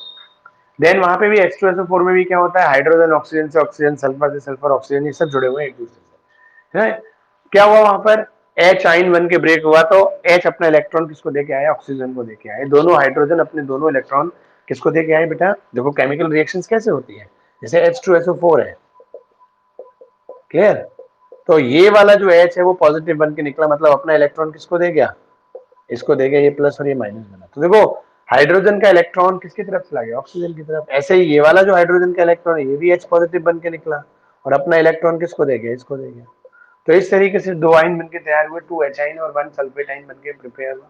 देन वहां पे भी H2SO4 में भी क्या होता है, हाइड्रोजन ऑक्सीजन से ऑक्सीजन, सल्फर से सल्फर, ऑक्सीजन, ये सब जुड़े हुए हैं एक दूसरे से, है। क्या हुआ वहां पर, H आयन बन के ब्रेक हुआ, तो H अपना इलेक्ट्रॉन किसको देके आया, ऑक्सीजन को देके आए, दोनों हाइड्रोजन अपने दोनों इलेक्ट्रॉन किसको देके आए बेटा। देखो केमिकल रिएक्शंस कैसे होती है, जैसे H2SO4 है, क्लियर। तो ये वाला जो H है वो पॉजिटिव बन के निकला, मतलब अपना इलेक्ट्रॉन किसको दे गया, इसको दे गया, ये प्लस और ये माइनस बना। तो देखो हाइड्रोजन का इलेक्ट्रॉन किसकी तरफ चला गया, ऑक्सीजन की तरफ। ऐसे ही ये वाला जो हाइड्रोजन का इलेक्ट्रॉन है, ये भी H पॉजिटिव बन के निकला, और अपना इलेक्ट्रॉन किसको दे गया, इसको दे गया। तो इस तरीके से दो आयन बनके तैयार हुए, 2 H आयन और 1 सल्फेट आयन बनके प्रिपेयर हुआ।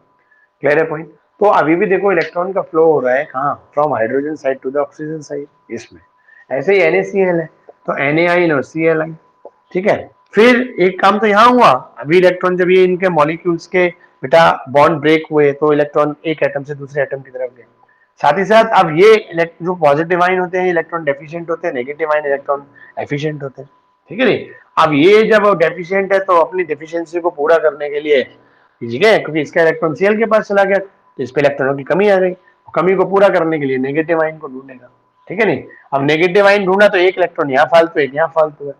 क्लियर है पॉइंट। तो अभी भी देखो इलेक्ट्रॉन का फ्लो हो रहा है कहाँ, from hydrogen side to the oxygen side, इसमें। ऐसे ही NaCl है, तो Na आयन और Cl आयन, ठीक है। फिर एक काम तो यहाँ हुआ, अभी इलेक्ट्रॉन जब ये इनके मॉलिक्यूल्स के बेटा बॉन्ड ब्रेक हुए, तो इलेक्ट्रॉन एक एटम से दूसरे एटम की तरफ गए। साथ ही साथ अब ये जो पॉजिटिव आयन होते हैं इलेक्ट्रॉन डेफिशिएंट होते हैं, नेगेटिव आयन इलेक्ट्रॉन एफिशिएंट होते हैं, ठीक है नहीं। अब ये जब डेफिशिएंट है, तो अपनी डेफिशिएंसी को पूरा करने के लिए, ठीक है, क्योंकि इसका इलेक्ट्रॉन Cl के पास चला गया, तो इस पे इलेक्ट्रॉनों की कमी आ गई, कमी को पूरा करने के लिए नेगेटिव आयन को ढूंढेगा, ठीक है नहीं। अब नेगेटिव आयन ढूंढा, तो एक इलेक्ट्रॉन यहाँ फालतू, एक यहाँ फालतू है,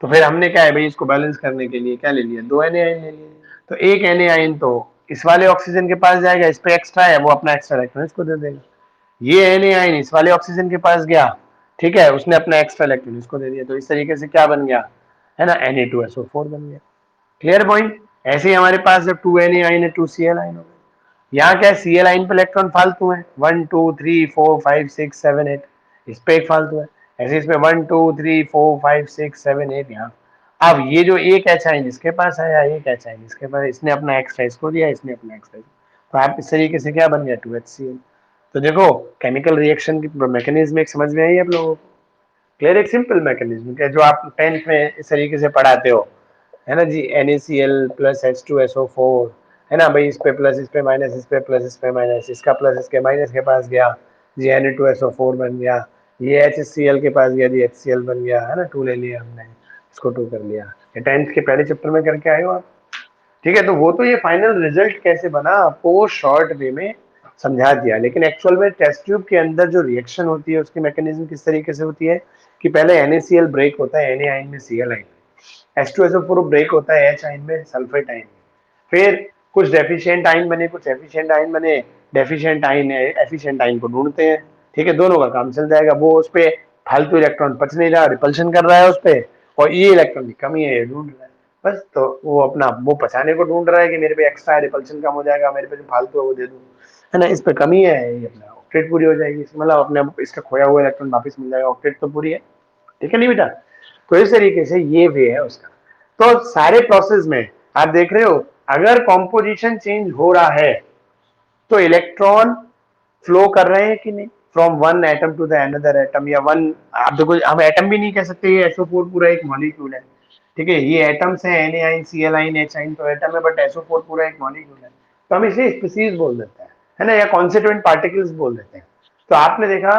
तो फिर हमने क्या है भाई, इसको बैलेंस करने के लिए क्या ले लिया, 2 Na आयन ले लिए। तो एक Na आयन तो इस वाले ऑक्सीजन के पास जाएगा, इस पे एक्स्ट्रा है, वो अपना एक्स्ट्रा इलेक्ट्रॉन इसको दे देगा। ये Na आयन इस वाले ऑक्सीजन के पास गया, ठीक है, उसने अपना एक्स्ट्रा इलेक्ट्रॉन इसको दे दिया, तो इस तरीके से क्या बन गया, है ना, Na2SO4 बन गया। Clear point. ऐसे ही हमारे पास जब 2Na आयन है, 2Cl आयन हो गया। यहाँ क्या है, Cl आयन पे इलेक्ट्रॉन फालतू है, 1 2 3 4 5 6 7 8, इस पे एक फालतू है। ऐसे इसमें 1 2 3 4 5 6 7 8 यहाँ। अब ये जो एक H आयन इसके पास आया, एक H आयन इसके पास, इसने अपना एक्स्ट्रा इसको दिया, इसने अपना एक्स्ट्रा, तो आप इस तरीके से क्या बन गया, 2HCl। तो देखो केमिकल रिएक्शन की मैकेनिज्म एक समझ में आई आप लोगों को। क्लियर, एक सिंपल मैकेनिज्म है जो आप 10th में इस तरीके से पढ़ाते हो, है ना जी। NaCl प्लस H2SO4, है ना भाई, इस पे प्लस, इस पे माइनस, इस पे प्लस, इस पे माइनस, इसका प्लस इसके माइनस के पास गया जी, Na2SO4 बन गया। ये HCl के पास गया जी, HCl बन गया, है ना, 2 ले लिया हमने, इसको 2 कर लिया। ये 10th के पहले चैप्टर में करके आए हो आप, ठीक है, तो वो तो ये फाइनल रिजल्ट कैसे बना आपको वो शॉर्ट वे में समझा दिया, लेकिन एक्चुअल में टेस्ट ट्यूब के अंदर जो रिएक्शन होती है उसकी मैकेनिज्म किस तरीके से होती है कि पहले NaCl ब्रेक होता है Na आयन में Cl आयन, H2SO4 ब्रेक होता है H आयन में सल्फेट आयन में, फिर कुछ डेफिशिएंट आयन बने, कुछ एफिशिएंट आयन बने, डेफिशिएंट आयन एफिशिएंट आयन को ढूंढते हैं, ठीक है, दोनों का काम चल जाएगा। वो उस पे फालतू इलेक्ट्रॉन पच नहीं रहा, रिपल्शन कर रहा है उस पे, और ये इलेक्ट्रॉन की कमी है ये ढूंढ रहा है, बस। तो वो अपना वो पचाने को ढूंढ रहा है कि मेरे पे एक्स्ट्रा रिपल्शन कम हो जाएगा, मेरे पे जो फालतू है वो दे दूं, है ना, इस पे कमी है, ये अपना ऑक्टेट पूरी हो जाएगी, मतलब अपने इसका खोया हुआ इलेक्ट्रॉन वापस मिल जाएगा, ऑक्टेट तो पूरी है, ठीक है नहीं बेटा। तो इस तरीके से ये वे है उसका। तो सारे प्रोसेस में आप देख रहे हो, अगर कॉम्पोजिशन चेंज हो रहा है तो इलेक्ट्रॉन फ्लो कर रहे हैं कि नहीं, from one atom to the another atom, या वन, आप देखो हम एटम भी नहीं कह सकते, ये SO4 पूरा एक मॉलिक्यूल है, ठीक है, ये एटम्स है Na आइन Cl आइन H आइन तो एटम है, बट SO4 पूरा एक मॉलिक्यूल है, तो हम इसे स्पीसीज बोल देते हैं, है ना, या कॉन्स्टिट्यूएंट पार्टिकल्स बोल देते हैं। तो आपने देखा,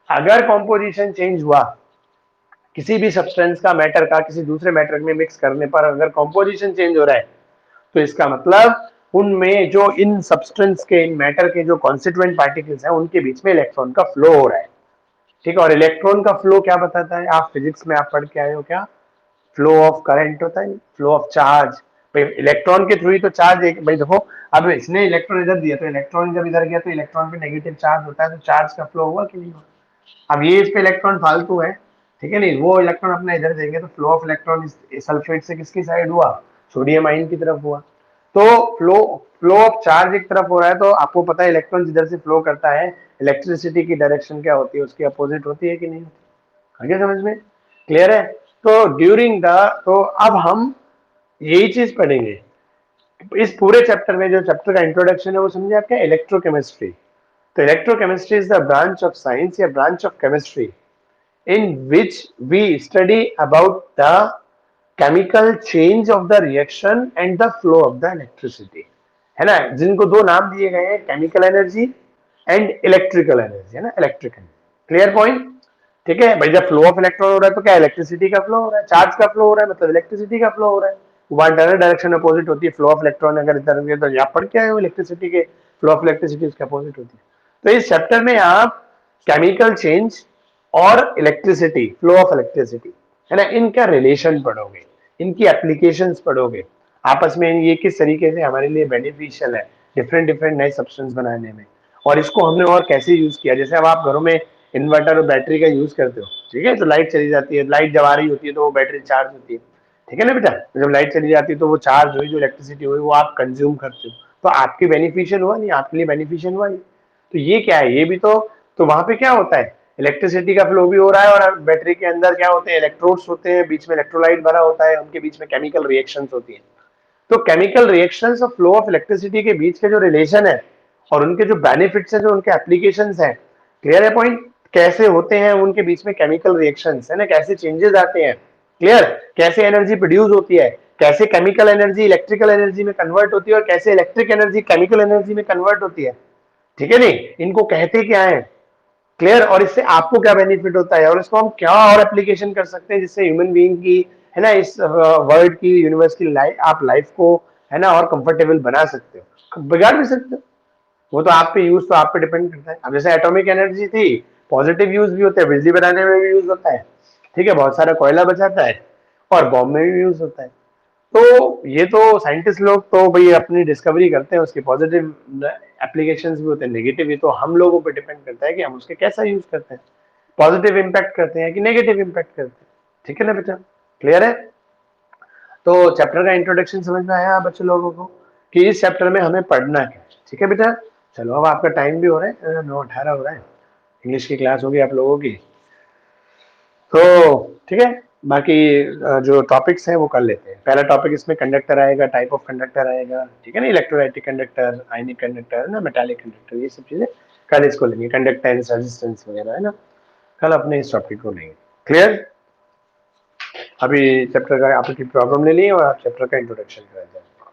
अगर कॉम्पोजिशन चेंज हुआ किसी भी सब्सटेंस का, मैटर का किसी दूसरे मैटर में मिक्स करने पर अगर कॉम्पोजिशन चेंज हो रहा है, तो इसका मतलब उनमें जो इन सब्सटेंस के, इन मैटर के जो कॉन्स्टिट्यूएंट पार्टिकल्स हैं उनके बीच में इलेक्ट्रॉन का फ्लो हो रहा है, ठीक है। और इलेक्ट्रॉन का फ्लो क्या बताता है, आप फिजिक्स में आप पढ़ के आए हो क्या, फ्लो ऑफ करंट होता है, फ्लो ऑफ चार्ज, भाई इलेक्ट्रॉन के थ्रू ही तो चार्ज एक, भाई देखो, अब इसने इलेक्ट्रॉन इधर दिया तो इलेक्ट्रॉन जब इधर गया तो इलेक्ट्रॉन पे नेगेटिव चार्ज होता है, तो चार्ज का फ्लो हुआ कि नहीं हुआ। अब ये इस पे इलेक्ट्रॉन फालतू है, ठीक है नहीं, वो इलेक्ट्रॉन अपना इधर देंगे तो फ्लो ऑफ इलेक्ट्रॉन सल्फेट से किसकी साइड हुआ, सोडियम आयन की तरफ हुआ। तो फ्लो फ्लो ऑफ चार्ज एक तरफ हो रहा है, तो आपको पता है इलेक्ट्रॉन जिधर से फ्लो करता है, इलेक्ट्रिसिटी की डायरेक्शन क्या होती है, उसकी अपोजिट होती है कि नहीं होती, आगे समझ में क्लियर है। तो ड्यूरिंग द, तो अब हम यही चीज पढ़ेंगे इस पूरे चैप्टर में, जो चैप्टर का इंट्रोडक्शन है वो समझे आपका इलेक्ट्रोकेमिस्ट्री। तो electrochemistry is the branch of science या branch of chemistry in which we study about the chemical change of the reaction and the flow of the electricity, है ना, जिनको दो नाम दिए गए हैं, chemical energy and electrical energy, है ना, इलेक्ट्रिक एनर्जी, क्लियर पॉइंट, ठीक है भाई। जब फ्लो ऑफ इलेक्ट्रॉन हो रहा है तो क्या इलेक्ट्रिसिटी का फ्लो हो रहा है, चार्ज का फ्लो हो रहा है, मतलब इलेक्ट्रिसिटी का फ्लो हो रहा है, वन डायरेक्शन अपोजिट होती है, फ्लो ऑफ इलेक्ट्रॉन अगर इधर होंगे तो यहाँ पढ़ के आए हो इलेक्ट्रिसिटी के, फ्लो ऑफ इलेक्ट्रिसिटी उसके अपोजिट होती है। तो इस चैप्टर में आप केमिकल चेंज और इलेक्ट्रिसिटी, फ्लो ऑफ इलेक्ट्रिसिटी, है ना, इनका रिलेशन पढ़ोगे, इनकी एप्लीकेशंस पढ़ोगे, आपस में ये किस तरीके से हमारे लिए बेनिफिशियल है डिफरेंट डिफरेंट नए सब्सटेंस बनाने में, और इसको हमने और कैसे यूज किया। जैसे अब आप घरों में इन्वर्टर और बैटरी का यूज करते हो, ठीक है, तो लाइट चली जाती है, लाइट जब आ रही होती है तो वो बैटरी चार्ज होती है, ठीक है ना बेटा, जब लाइट चली जाती है तो वो चार्ज हुई, जो इलेक्ट्रिसिटी हुई वो आप कंज्यूम करते हो, तो आपकी बेनिफिशियल हुआ नहीं, आपके लिए बेनिफिशियल हुआ नहीं। तो ये क्या है, ये भी तो वहां पे क्या होता है, इलेक्ट्रिसिटी का फ्लो भी हो रहा है, और बैटरी के अंदर क्या होते हैं, इलेक्ट्रोड्स होते हैं, बीच में इलेक्ट्रोलाइट भरा होता है, उनके बीच में केमिकल रिएक्शंस होती है। तो केमिकल रिएक्शंस और फ्लो ऑफ इलेक्ट्रिसिटी के बीच के जो रिलेशन है और उनके जो बेनिफिट्स हैं, जो उनके एप्लीकेशंस हैं, क्लियर है पॉइंट, कैसे होते हैं उनके बीच में केमिकल रिएक्शंस, है ना, कैसे चेंजेस आते हैं, क्लियर, कैसे एनर्जी प्रोड्यूस होती है, कैसे केमिकल एनर्जी इलेक्ट्रिकल एनर्जी में कन्वर्ट होती है, और कैसे इलेक्ट्रिक एनर्जी केमिकल एनर्जी में कन्वर्ट होती है, ठीक है नहीं, इनको कहते क्या है, क्लियर, और इससे आपको क्या बेनिफिट होता है, और इसको हम क्या और एप्लीकेशन कर सकते हैं जिससे ह्यूमन बीइंग की, है ना, इस वर्ल्ड की, यूनिवर्स की लाइफ, आप लाइफ को, है ना, और कंफर्टेबल बना सकते हो, बिगाड़ भी सकते हो, वो तो आप पे यूज, तो आप पे डिपेंड करता है। अब जैसे एटॉमिक एनर्जी थी, पॉजिटिव यूज भी होता है, बिजली बनाने में भी यूज होता है, ठीक है, बहुत सारा कोयला बचाता है, और बॉम्ब में भी यूज होता है। तो ये तो साइंटिस्ट लोग तो भाई अपनी डिस्कवरी करते हैं, उसके पॉजिटिव एप्लीकेशंस भी होते हैं, नेगेटिव, ये तो हम लोगों पे डिपेंड करता है कि हम उसके कैसा यूज करते हैं, पॉजिटिव इम्पैक्ट करते हैं कि नेगेटिव इम्पैक्ट करते हैं, ठीक है ना बेटा, क्लियर है। तो चैप्टर का इंट्रोडक्शन समझ में आया बच्चे लोगों को कि इस चैप्टर में हमें पढ़ना है, ठीक है बेटा। चलो अब आपका टाइम भी हो रहा है, 9:18 हो रहा है, इंग्लिश की क्लास होगी आप लोगों की, तो ठीक है, बाकी जो टॉपिक्स हैं वो कर लेते हैं। पहला टॉपिक इसमें कंडक्टर आएगा, टाइप ऑफ कंडक्टर आएगा, ठीक है ना, इलेक्ट्रोलाइटिक कंडक्टर, आयनिक कंडक्टर, ना मेटालिक कंडक्टर, ये सब चीजें कल इसको लेंगे, कंडक्टेंस, रेजिस्टेंस वगैरह, है ना, कल अपने इस टॉपिक को लेंगे, क्लियर। अभी चैप्टर का आपकी प्रॉब्लम ले ली और आप चैप्टर का इंट्रोडक्शन करा जाए,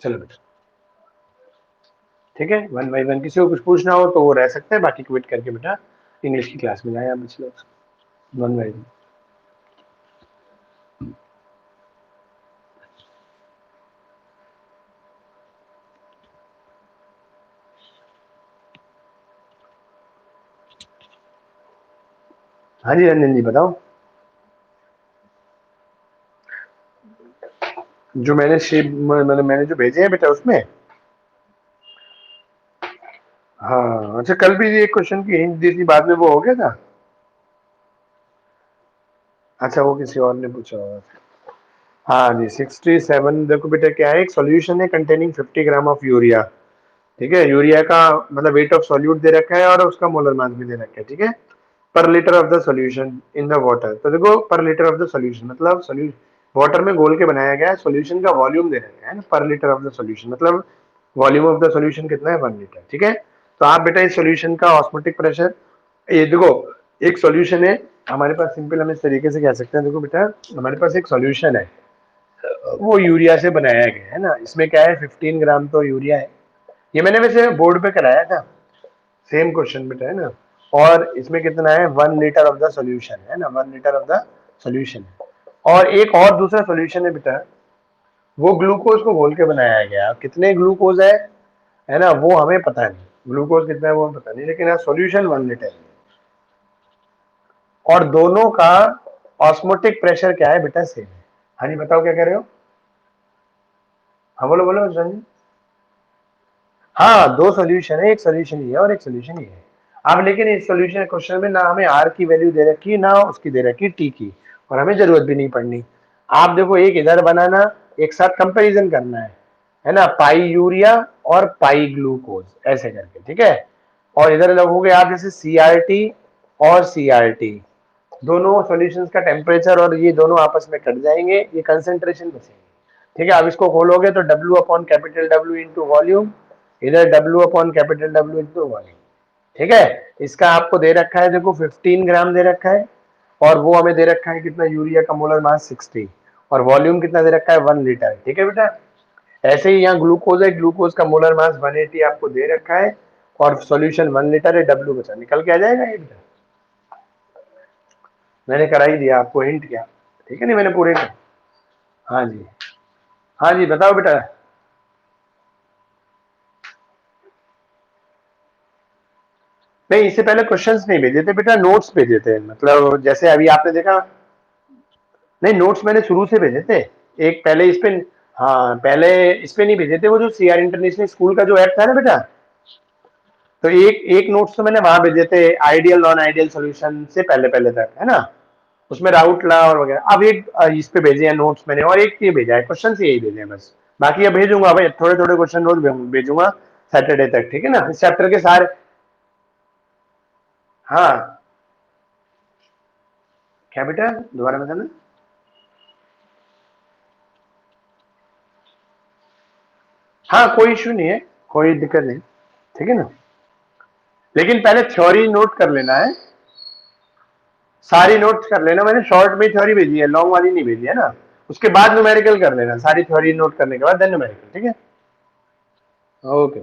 चलो बेटा, ठीक है, वन बाई वन, किसी को कुछ पूछना हो तो वो रह सकते हैं, बाकी क्विट करके बेटा इंग्लिश की क्लास में जाए आप बच्चे लोग, वन बाई वन। हाँ जी रंजन जी बताओ। जो मैंने शेप मतलब मैंने जो भेजे हैं बेटा उसमें। हाँ अच्छा, कल भी ये क्वेश्चन की हिंट दी थी, बाद में वो हो गया था। अच्छा वो किसी और ने पूछा होगा। हाँ जी 67, देखो बेटा क्या है, एक सॉल्यूशन है कंटेनिंग 50 ग्राम ऑफ यूरिया। ठीक है, यूरिया का मतलब वेट ऑफ सॉल्यूट दे रखा है और उसका मोलर मास भी दे रखा है। ठीक है, पर litre of the solution in the water, तो देखो पर लीटर ऑफ द सॉल्यूशन मतलब सॉल्यूशन वाटर में घोल के बनाया गया है, सॉल्यूशन का वॉल्यूम दे रखा है ना, पर लीटर ऑफ द सॉल्यूशन मतलब वॉल्यूम ऑफ द सॉल्यूशन कितना है, 1 लीटर। ठीक है, तो आप बेटा इस सॉल्यूशन का ऑस्मोटिक प्रेशर, ये देखो एक सॉल्यूशन है हमारे पास, सिंपल हम इस तरीके से कह सकते हैं, देखो बेटा हमारे पास एक सॉल्यूशन है, वो यूरिया से बनाया गया है ना, इसमें क्या है 15 ग्राम तो यूरिया है। ये मैंने वैसे बोर्ड पे कराया था, सेम क्वेश्चन बेटा है ना। और इसमें कितना है, 1 लीटर ऑफ द सॉल्यूशन है ना, 1 लीटर ऑफ द सॉल्यूशन है। और एक और दूसरा सॉल्यूशन है बेटा, वो ग्लूकोज को घोल के बनाया गया, कितने ग्लूकोज है ना, वो हमें पता नहीं, ग्लूकोज कितना है वो हमें पता नहीं, लेकिन यहाँ सॉल्यूशन 1 लीटर है। और दोनों का ऑस्मोटिक प्रेशर क्या है बेटा, सेम है। हाँ जी बताओ क्या कह रहे हो। हाँ बोलो बोलो रंजन। हाँ दो सॉल्यूशन है, एक सॉल्यूशन ये है और एक सॉल्यूशन ये है। अब लेकिन इस सॉल्यूशन क्वेश्चन में ना हमें आर की वैल्यू दे रखी है ना उसकी दे रखी है टी की, और हमें जरूरत भी नहीं पड़नी। आप देखो एक इधर बनाना, एक साथ कंपैरिजन करना है ना, पाई यूरिया और पाई ग्लूकोज ऐसे करके। ठीक है, और इधर लगोगे आप जैसे सीआरटी और सीआरटी, दोनों सॉल्यूशंस का टेम्परेचर और ये दोनों आपस में कट जाएंगे, ये कंसेंट्रेशन बचेंगे। ठीक है, अब इसको खोलोगे तो W upon capital W into volume, इधर W upon capital W into volume. ठीक है, इसका आपको दे रखा है देखो 15 ग्राम दे रखा है, और वो हमें दे रखा है कितना, यूरिया का मोलर मास 60, और वॉल्यूम कितना दे रखा है 1 लीटर। ठीक है बेटा, ऐसे ही यहाँ ग्लूकोज है, ग्लूकोज का मोलर मास 180 आपको दे रखा है, और सॉल्यूशन 1 लीटर है, डब्ल्यू बचा निकल के आ जाएगा ये बेटा। मैंने करा ही दिया आपको हिंट क्या। ठीक है, नहीं मैंने पूरे हाँ जी। हाँ जी बताओ बेटा। नहीं इससे पहले क्वेश्चंस नहीं भेजे थे बेटा, नोट्स भेजे थे, मतलब जैसे अभी आपने देखा। नहीं नोट्स मैंने शुरू से भेजे थे, एक पहले इस पे, हाँ पहले इस पे नहीं भेजे थे, वो जो सीआर इंटरनेशनल स्कूल का जो ऐप था ना बेटा, तो एक एक नोट्स तो मैंने वहां भेजे थे, आइडियल नॉन आइडियल सॉल्यूशन से पहले पहले तक है ना, उसमें राउट ला और वगैरह। अब एक इस पे भेजे हैं नोट्स मैंने, और एक ये भेजा है, क्वेश्चन यही भेजे हैं बस। बाकी अब भेजूंगा भाई, थोड़े थोड़े क्वेश्चन रोज भेजूंगा सैटरडे तक। ठीक है ना, इस चैप्टर के सारे। हाँ क्या बेटा, दोबारा बताना। हाँ कोई इशू नहीं है, कोई दिक्कत नहीं। ठीक है ना, लेकिन पहले थ्योरी नोट कर लेना है, सारी नोट्स कर लेना, मैंने शॉर्ट में थ्योरी भेजी है, लॉन्ग वाली नहीं भेजी है ना। उसके बाद न्यूमेरिकल कर लेना, सारी थ्योरी नोट करने के बाद देन न्यूमेरिकल। ठीक है, ओके।